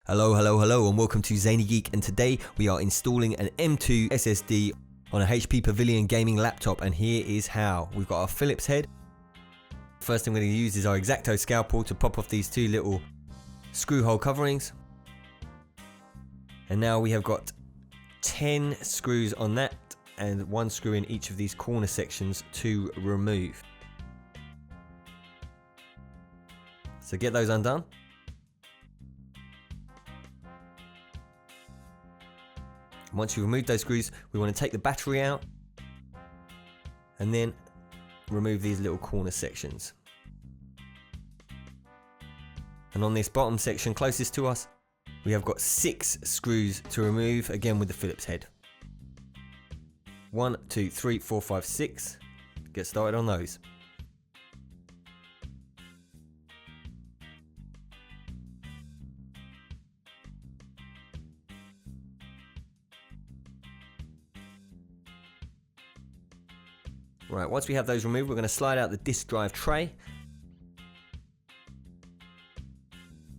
Hello, and welcome to Zany-Geek, and today we are installing an M.2 SSD on a HP Pavilion gaming laptop, and here is how. We've got our Phillips head. First thing we're going to use is our X-Acto scalpel to pop off these two little screw hole coverings. And now we have got 10 screws on that and one screw in each of these corner sections to remove. So get those undone. Once you've removed those screws, we want to take the battery out and then remove these little corner sections. And on this bottom section closest to us, we have got 6 screws to remove, again with the Phillips head. 1, 2, 3, 4, 5, 6. Get started on those. Right, once we have those removed, we're going to slide out the disk drive tray.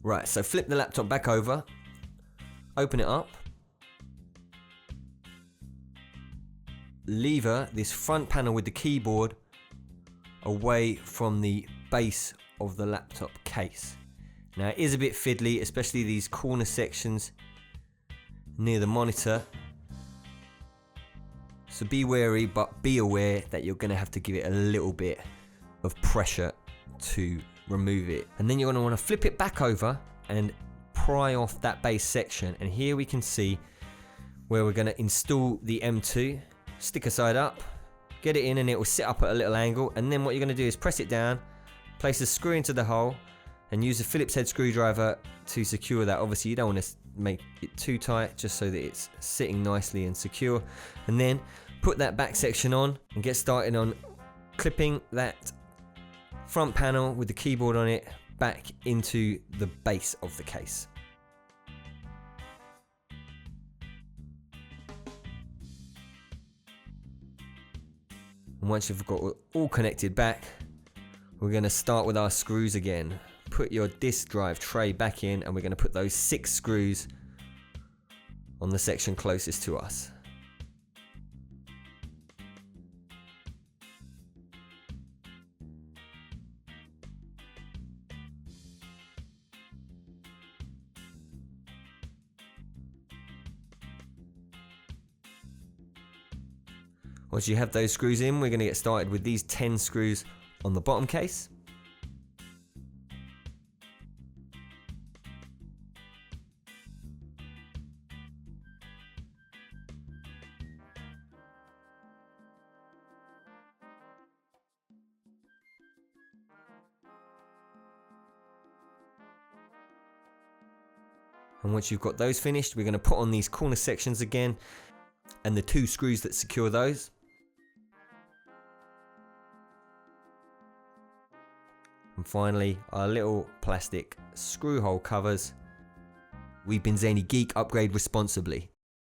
Right, so flip the laptop back over, open it up, lever this front panel with the keyboard away from the base of the laptop case. Now it is a bit fiddly, especially these corner sections near the monitor. So be wary, but be aware that you're going to have to give it a little bit of pressure to remove it. And then you're going to want to flip it back over and pry off that base section. And here we can see where we're going to install the M2. Sticker side up, get it in, and it will sit up at a little angle. And then what you're going to do is press it down, place a screw into the hole, and use a Phillips head screwdriver to secure that. Obviously you don't want to make it too tight, just so that it's sitting nicely and secure. And then put that back section on and get started on clipping that front panel with the keyboard on it back into the base of the case. And once you've got it all connected back, we're going to start with our screws again. Put your disk drive tray back in, and we're going to put those 6 screws on the section closest to us. Once you have those screws in, we're going to get started with these 10 screws on the bottom case. And once you've got those finished, we're going to put on these corner sections again and the 2 screws that secure those. And finally, our little plastic screw hole covers. We've been Zany-Geek, upgrade responsibly.